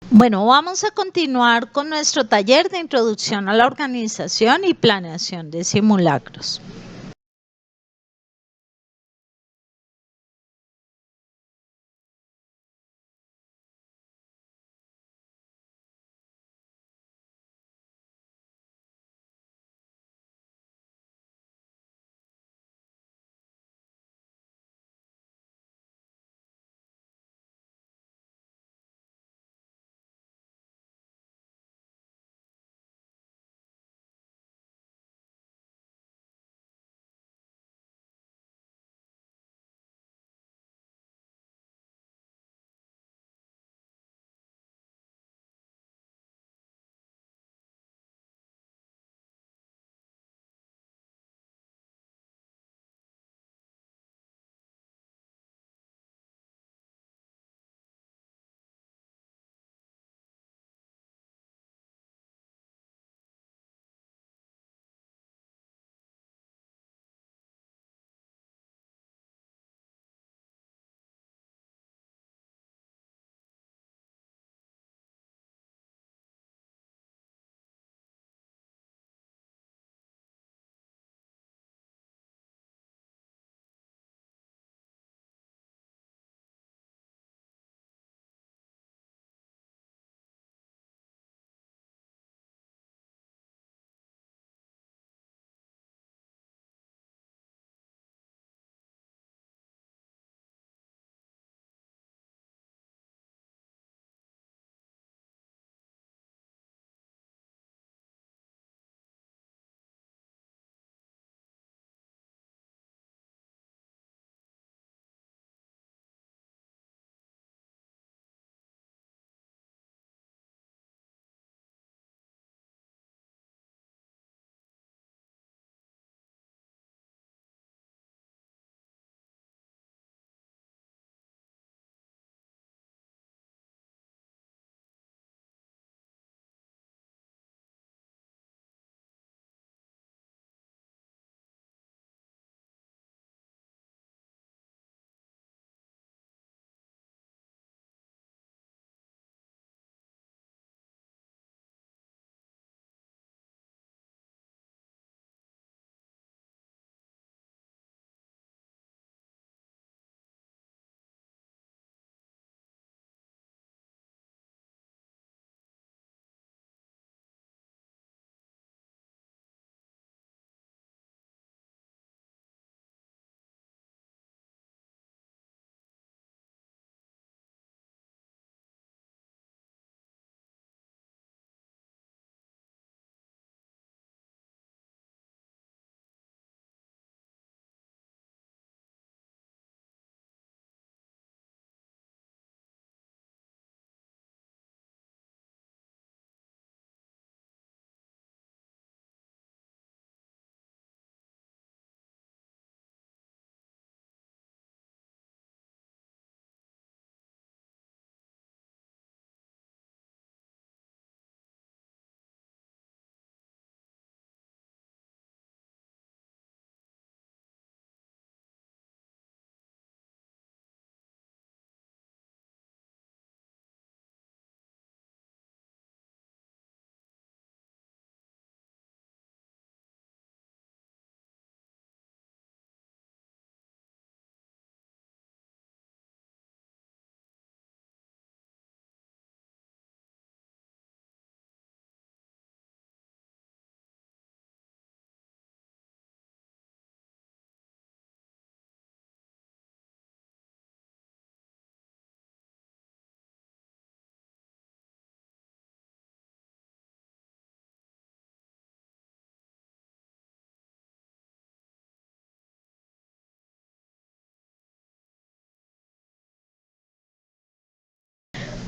Bueno, vamos a continuar con nuestro taller de introducción a la organización y planeación de simulacros.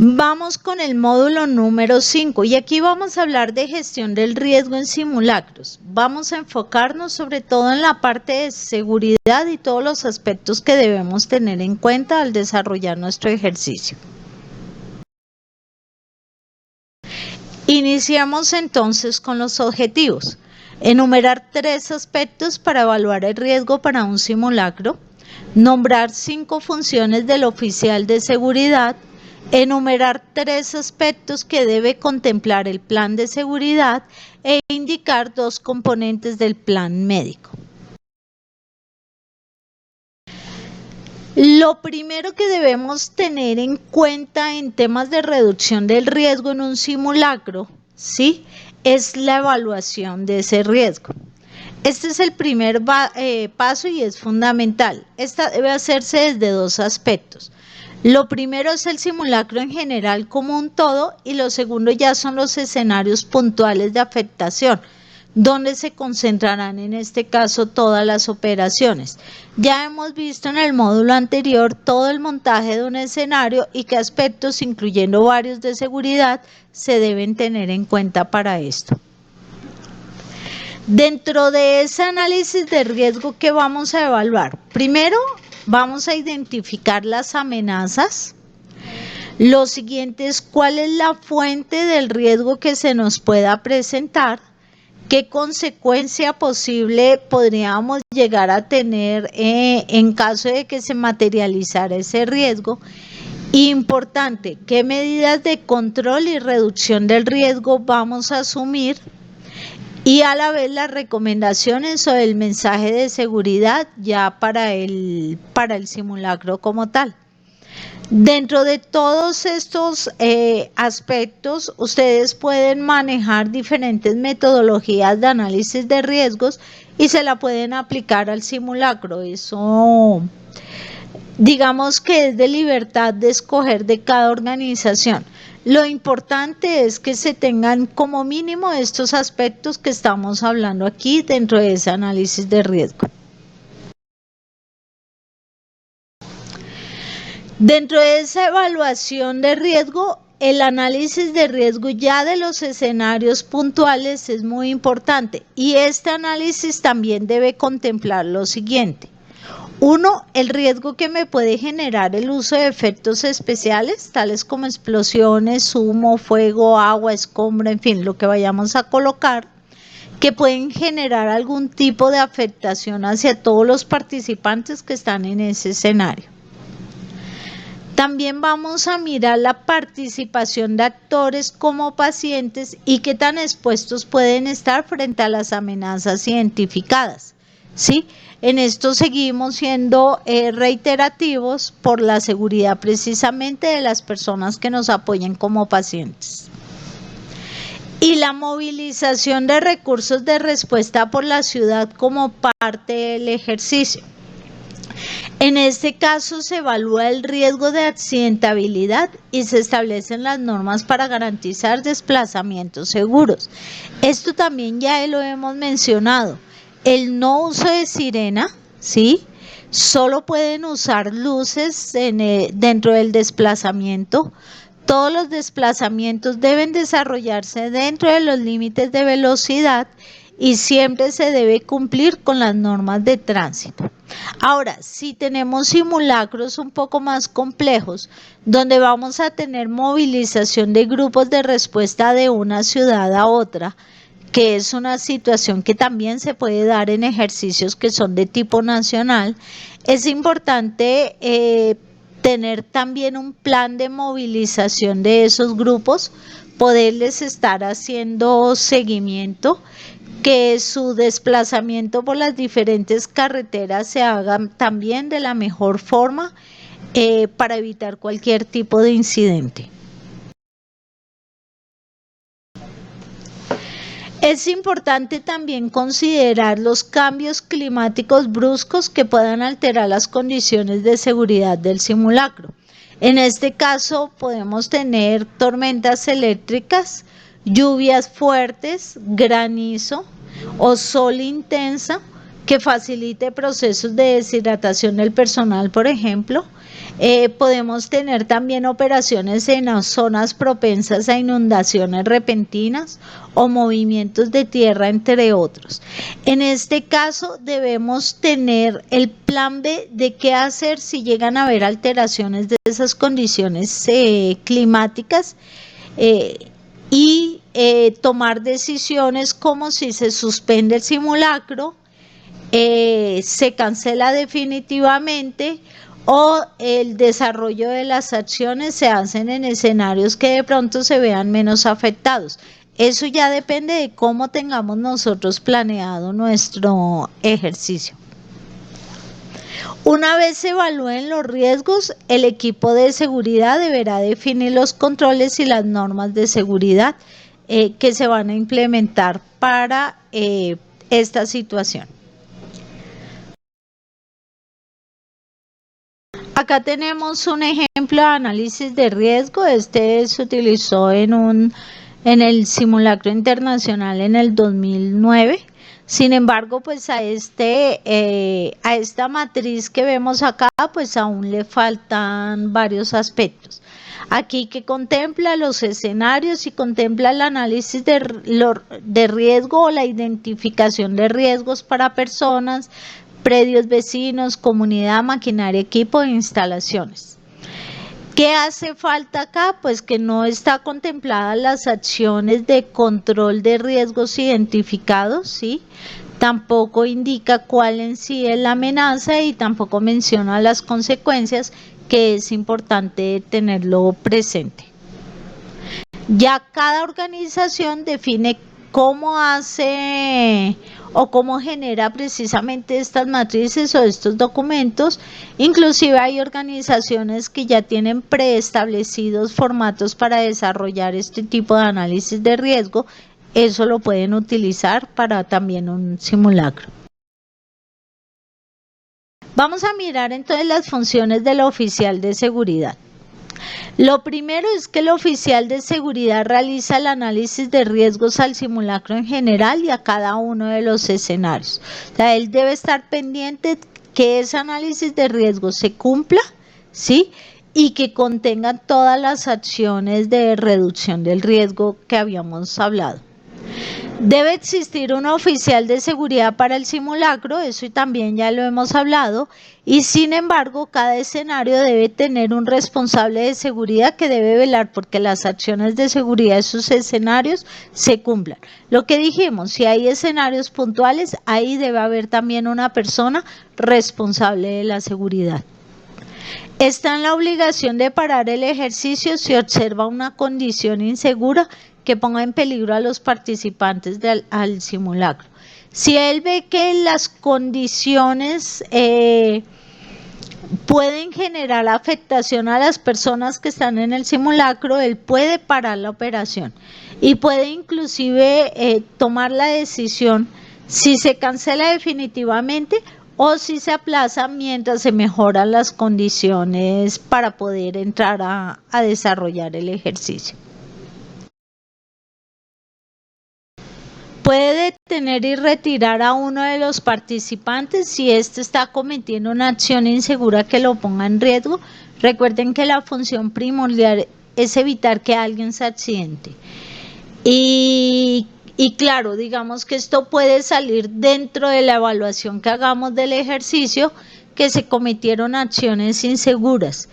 Vamos con el módulo número 5 y aquí vamos a hablar de gestión del riesgo en simulacros. Vamos a enfocarnos sobre todo en la parte de seguridad y todos los aspectos que debemos tener en cuenta al desarrollar nuestro ejercicio. Iniciamos entonces con los objetivos. Enumerar 3 aspectos para evaluar el riesgo para un simulacro. Nombrar 5 funciones del oficial de seguridad. enumerar 3 aspectos que debe contemplar el plan de seguridad e indicar 2 componentes del plan médico. Lo primero que debemos tener en cuenta en temas de reducción del riesgo en un simulacro, ¿sí?, es la evaluación de ese riesgo. Este es el primer paso y es fundamental. Esta debe hacerse desde 2 aspectos. Lo primero es el simulacro en general como un todo y lo segundo ya son los escenarios puntuales de afectación, donde se concentrarán en este caso todas las operaciones. Ya hemos visto en el módulo anterior todo el montaje de un escenario y qué aspectos, incluyendo varios de seguridad, se deben tener en cuenta para esto. Dentro de ese análisis de riesgo, ¿qué vamos a evaluar? Primero, vamos a identificar las amenazas. Lo siguiente es cuál es la fuente del riesgo que se nos pueda presentar, qué consecuencia posible podríamos llegar a tener en caso de que se materializara ese riesgo. Importante, qué medidas de control y reducción del riesgo vamos a asumir. Y a la vez las recomendaciones o el mensaje de seguridad ya para el simulacro como tal. Dentro de todos estos aspectos, ustedes pueden manejar diferentes metodologías de análisis de riesgos y se la pueden aplicar al simulacro. Eso, digamos que es de libertad de escoger de cada organización. Lo importante es que se tengan como mínimo estos aspectos que estamos hablando aquí dentro de ese análisis de riesgo. Dentro de esa evaluación de riesgo, el análisis de riesgo ya de los escenarios puntuales es muy importante y este análisis también debe contemplar lo siguiente. 1. El riesgo que me puede generar el uso de efectos especiales, tales como explosiones, humo, fuego, agua, escombro, en fin, lo que vayamos a colocar, que pueden generar algún tipo de afectación hacia todos los participantes que están en ese escenario. También vamos a mirar la participación de actores como pacientes y qué tan expuestos pueden estar frente a las amenazas identificadas, ¿sí? En esto seguimos siendo reiterativos por la seguridad precisamente de las personas que nos apoyen como pacientes. Y la movilización de recursos de respuesta por la ciudad como parte del ejercicio. En este caso se evalúa el riesgo de accidentabilidad y se establecen las normas para garantizar desplazamientos seguros. Esto también ya lo hemos mencionado. El no uso de sirena, ¿sí? Solo pueden usar luces dentro del desplazamiento. Todos los desplazamientos deben desarrollarse dentro de los límites de velocidad y siempre se debe cumplir con las normas de tránsito. Ahora, si tenemos simulacros un poco más complejos, donde vamos a tener movilización de grupos de respuesta de una ciudad a otra, que es una situación que también se puede dar en ejercicios que son de tipo nacional, es importante tener también un plan de movilización de esos grupos, poderles estar haciendo seguimiento, que su desplazamiento por las diferentes carreteras se haga también de la mejor forma para evitar cualquier tipo de incidente. Es importante también considerar los cambios climáticos bruscos que puedan alterar las condiciones de seguridad del simulacro. En este caso podemos tener tormentas eléctricas, lluvias fuertes, granizo o sol intensa que facilite procesos de deshidratación del personal, por ejemplo. Podemos tener también operaciones en las zonas propensas a inundaciones repentinas o movimientos de tierra, entre otros. En este caso debemos tener el plan B de qué hacer si llegan a haber alteraciones de esas condiciones climáticas y tomar decisiones como si se suspende el simulacro, se cancela definitivamente o el desarrollo de las acciones se hacen en escenarios que de pronto se vean menos afectados. Eso ya depende de cómo tengamos nosotros planeado nuestro ejercicio. Una vez se evalúen los riesgos, el equipo de seguridad deberá definir los controles y las normas de seguridad que se van a implementar para esta situación. Acá tenemos un ejemplo de análisis de riesgo. Este se utilizó en el simulacro internacional en el 2009. Sin embargo, pues a esta matriz que vemos acá, pues aún le faltan varios aspectos. Aquí que contempla los escenarios y contempla el análisis de riesgo o la identificación de riesgos para personas, predios vecinos, comunidad, maquinaria, equipo e instalaciones. ¿Qué hace falta acá? Pues que no está contempladas las acciones de control de riesgos identificados, ¿sí? Tampoco indica cuál en sí es la amenaza y tampoco menciona las consecuencias, que es importante tenerlo presente. Ya cada organización define cómo hace o cómo genera precisamente estas matrices o estos documentos. Inclusive hay organizaciones que ya tienen preestablecidos formatos para desarrollar este tipo de análisis de riesgo. Eso lo pueden utilizar para también un simulacro. Vamos a mirar entonces las funciones del oficial de seguridad. Lo primero es que el oficial de seguridad realiza el análisis de riesgos al simulacro en general y a cada uno de los escenarios. O sea, él debe estar pendiente que ese análisis de riesgos se cumpla, ¿sí? Y que contenga todas las acciones de reducción del riesgo que habíamos hablado. Debe existir un oficial de seguridad para el simulacro, eso también ya lo hemos hablado, y sin embargo cada escenario debe tener un responsable de seguridad que debe velar porque las acciones de seguridad de sus escenarios se cumplan. Lo que dijimos, si hay escenarios puntuales, ahí debe haber también una persona responsable de la seguridad. Está en la obligación de parar el ejercicio si observa una condición insegura que ponga en peligro a los participantes al simulacro. Si él ve que las condiciones pueden generar afectación a las personas que están en el simulacro, él puede parar la operación y puede inclusive tomar la decisión si se cancela definitivamente o si se aplaza mientras se mejoran las condiciones para poder entrar a desarrollar el ejercicio. Puede detener y retirar a uno de los participantes si éste está cometiendo una acción insegura que lo ponga en riesgo. Recuerden que la función primordial es evitar que alguien se accidente. Y claro, digamos que esto puede salir dentro de la evaluación que hagamos del ejercicio, que se cometieron acciones inseguras.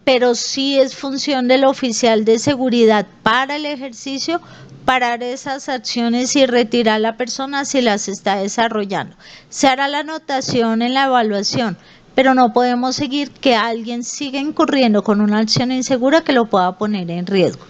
Pero sí es función del oficial de seguridad para el ejercicio parar esas acciones y retirar a la persona si las está desarrollando. Se hará la anotación en la evaluación, pero no podemos seguir que alguien siga incurriendo con una acción insegura que lo pueda poner en riesgo.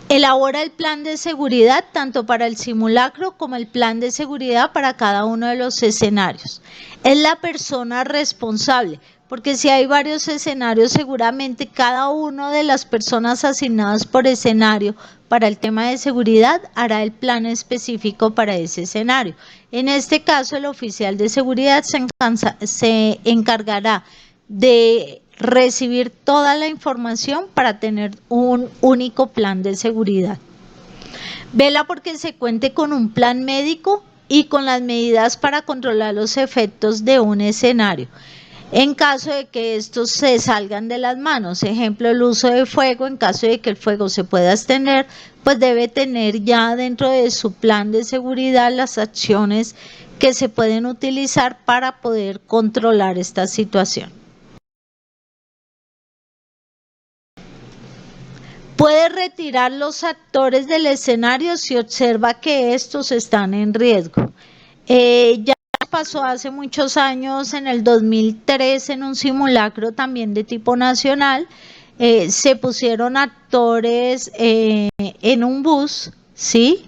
Elabora el plan de seguridad tanto para el simulacro como el plan de seguridad para cada uno de los escenarios. Es la persona responsable, porque si hay varios escenarios, seguramente cada una de las personas asignadas por escenario para el tema de seguridad hará el plan específico para ese escenario. En este caso, el oficial de seguridad se encargará de recibir toda la información para tener un único plan de seguridad. Vela porque se cuente con un plan médico y con las medidas para controlar los efectos de un escenario. En caso de que estos se salgan de las manos, ejemplo el uso de fuego, en caso de que el fuego se pueda extender, pues debe tener ya dentro de su plan de seguridad las acciones que se pueden utilizar para poder controlar esta situación. Puede retirar los actores del escenario si observa que estos están en riesgo. Ya pasó hace muchos años, en el 2003, en un simulacro también de tipo nacional. Se pusieron actores en un bus, ¿sí?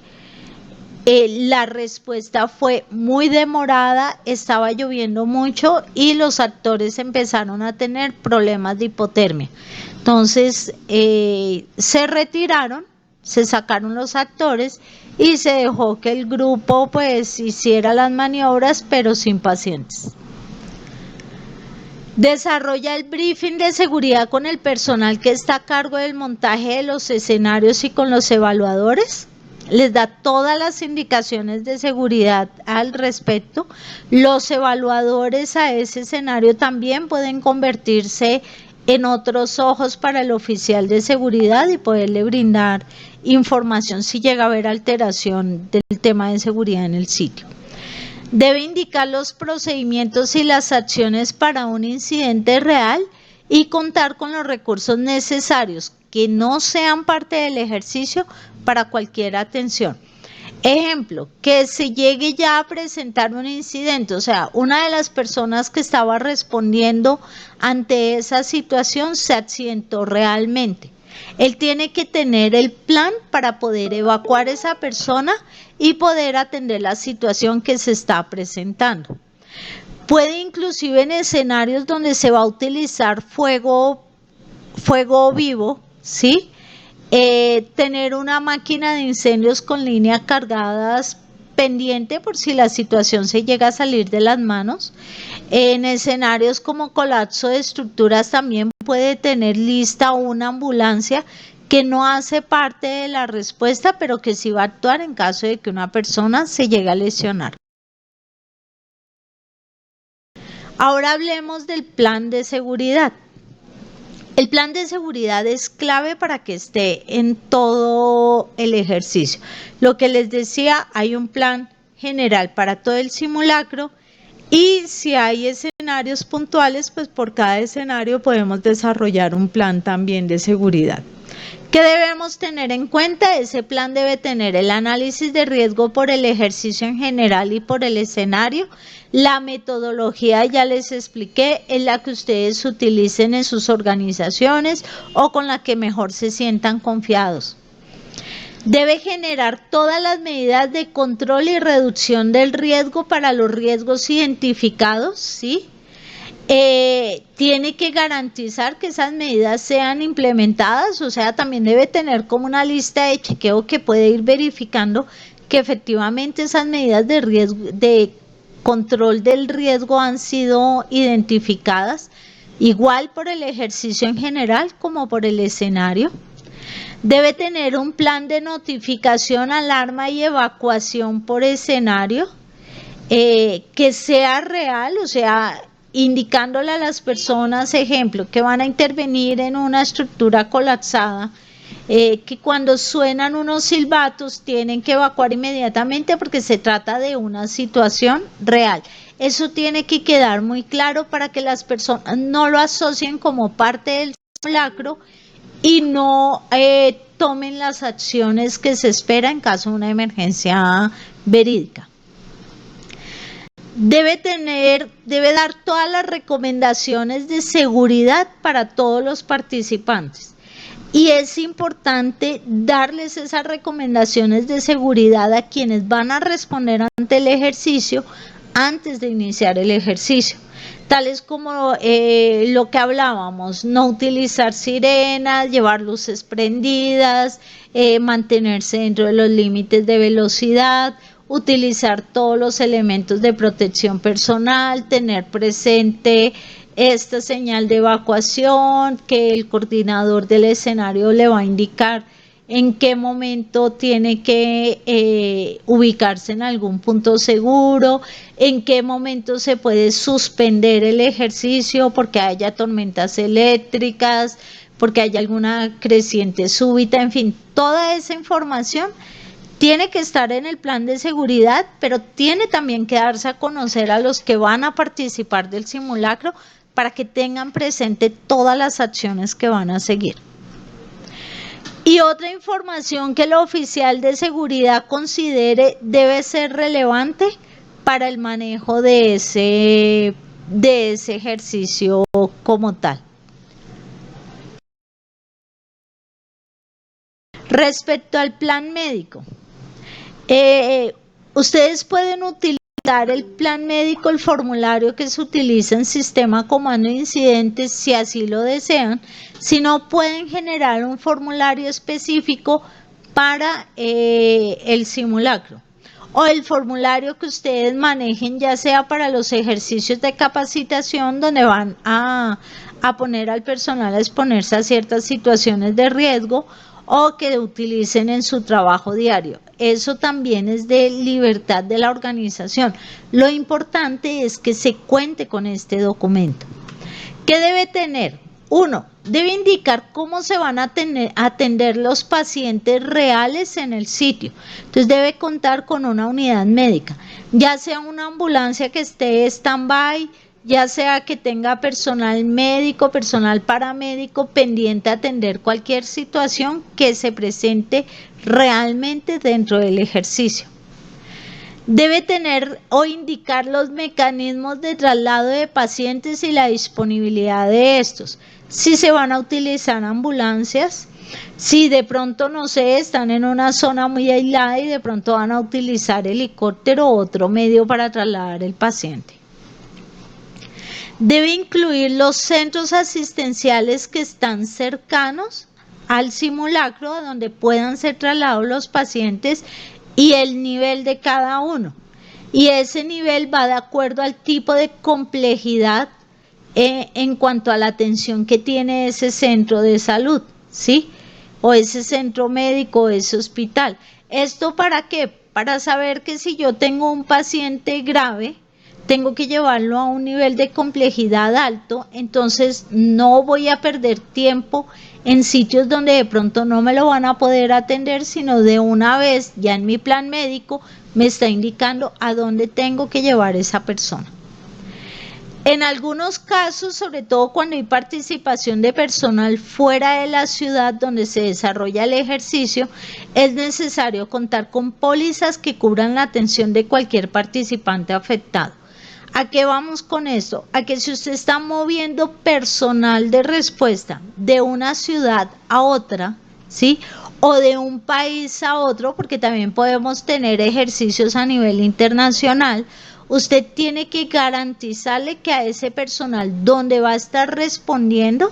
La respuesta fue muy demorada, estaba lloviendo mucho y los actores empezaron a tener problemas de hipotermia. Entonces se retiraron, se sacaron los actores y se dejó que el grupo pues hiciera las maniobras, pero sin pacientes. Desarrolla el briefing de seguridad con el personal que está a cargo del montaje de los escenarios y con los evaluadores. Les da todas las indicaciones de seguridad al respecto. Los evaluadores a ese escenario también pueden convertirse en otros ojos para el oficial de seguridad y poderle brindar información si llega a haber alteración del tema de seguridad en el sitio. Debe indicar los procedimientos y las acciones para un incidente real y contar con los recursos necesarios que no sean parte del ejercicio para cualquier atención. Ejemplo, que se llegue ya a presentar un incidente, o sea, una de las personas que estaba respondiendo ante esa situación se accidentó realmente. Él tiene que tener el plan para poder evacuar a esa persona y poder atender la situación que se está presentando. Puede inclusive en escenarios donde se va a utilizar fuego vivo, ¿sí? Tener una máquina de incendios con líneas cargadas pendiente por si la situación se llega a salir de las manos. En escenarios como colapso de estructuras también puede tener lista una ambulancia que no hace parte de la respuesta, pero que sí va a actuar en caso de que una persona se llegue a lesionar. Ahora hablemos del plan de seguridad. El plan de seguridad es clave para que esté en todo el ejercicio. Lo que les decía, hay un plan general para todo el simulacro y si hay escenarios puntuales, pues por cada escenario podemos desarrollar un plan también de seguridad. ¿Qué debemos tener en cuenta? Ese plan debe tener el análisis de riesgo por el ejercicio en general y por el escenario. La metodología ya les expliqué, es la que ustedes utilicen en sus organizaciones o con la que mejor se sientan confiados. Debe generar todas las medidas de control y reducción del riesgo para los riesgos identificados, ¿sí? Tiene que garantizar que esas medidas sean implementadas, o sea, también debe tener como una lista de chequeo que puede ir verificando que efectivamente esas medidas de riesgo, de control del riesgo han sido identificadas, igual por el ejercicio en general como por el escenario. Debe tener un plan de notificación, alarma y evacuación por escenario, que sea real, o sea, indicándole a las personas, ejemplo, que van a intervenir en una estructura colapsada, que cuando suenan unos silbatos tienen que evacuar inmediatamente porque se trata de una situación real. Eso tiene que quedar muy claro para que las personas no lo asocien como parte del simulacro y no tomen las acciones que se espera en caso de una emergencia verídica. Debe dar todas las recomendaciones de seguridad para todos los participantes. Y es importante darles esas recomendaciones de seguridad a quienes van a responder ante el ejercicio antes de iniciar el ejercicio. Tales como lo que hablábamos, no utilizar sirenas, llevar luces prendidas, mantenerse dentro de los límites de velocidad, utilizar todos los elementos de protección personal, tener presente esta señal de evacuación que el coordinador del escenario le va a indicar en qué momento tiene que ubicarse en algún punto seguro, en qué momento se puede suspender el ejercicio porque haya tormentas eléctricas, porque haya alguna creciente súbita, en fin, toda esa información tiene que estar en el plan de seguridad, pero tiene también que darse a conocer a los que van a participar del simulacro para que tengan presente todas las acciones que van a seguir. Y otra información que el oficial de seguridad considere debe ser relevante para el manejo de ese ejercicio como tal. Respecto al plan médico, ustedes pueden utilizar el plan médico, el formulario que se utiliza en sistema comando de incidentes si así lo desean. Si no, pueden generar un formulario específico para el simulacro, o el formulario que ustedes manejen, ya sea para los ejercicios de capacitación donde van a poner al personal a exponerse a ciertas situaciones de riesgo, o que utilicen en su trabajo diario. Eso también es de libertad de la organización. Lo importante es que se cuente con este documento. ¿Qué debe tener? Uno, debe indicar cómo se van a atender los pacientes reales en el sitio. Entonces debe contar con una unidad médica, ya sea una ambulancia que esté stand-by, ya sea que tenga personal médico, personal paramédico pendiente a atender cualquier situación que se presente realmente dentro del ejercicio. Debe tener o indicar los mecanismos de traslado de pacientes y la disponibilidad de estos. Si se van a utilizar ambulancias, si de pronto, no sé, están en una zona muy aislada y de pronto van a utilizar helicóptero o otro medio para trasladar el paciente. Debe incluir los centros asistenciales que están cercanos al simulacro, a donde puedan ser trasladados los pacientes, y el nivel de cada uno. Y ese nivel va de acuerdo al tipo de complejidad en cuanto a la atención que tiene ese centro de salud, ¿sí? O ese centro médico, o ese hospital. ¿Esto para qué? Para saber que si yo tengo un paciente grave, tengo que llevarlo a un nivel de complejidad alto, entonces no voy a perder tiempo en sitios donde de pronto no me lo van a poder atender, sino de una vez ya en mi plan médico me está indicando a dónde tengo que llevar esa persona. En algunos casos, sobre todo cuando hay participación de personal fuera de la ciudad donde se desarrolla el ejercicio, es necesario contar con pólizas que cubran la atención de cualquier participante afectado. ¿A qué vamos con esto? A que si usted está moviendo personal de respuesta de una ciudad a otra, ¿sí? O de un país a otro, porque también podemos tener ejercicios a nivel internacional, usted tiene que garantizarle que a ese personal donde va a estar respondiendo,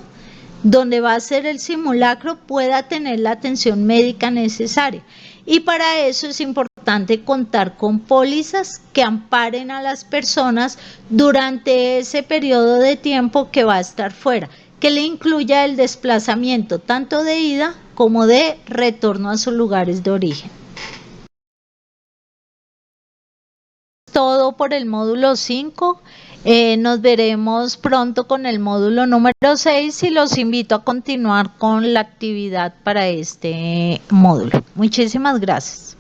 donde va a hacer el simulacro, pueda tener la atención médica necesaria. Y para eso es importante contar con pólizas que amparen a las personas durante ese periodo de tiempo que va a estar fuera, que le incluya el desplazamiento tanto de ida como de retorno a sus lugares de origen. Todo por el módulo 5. Nos veremos pronto con el módulo número 6 y los invito a continuar con la actividad para este módulo. Muchísimas gracias.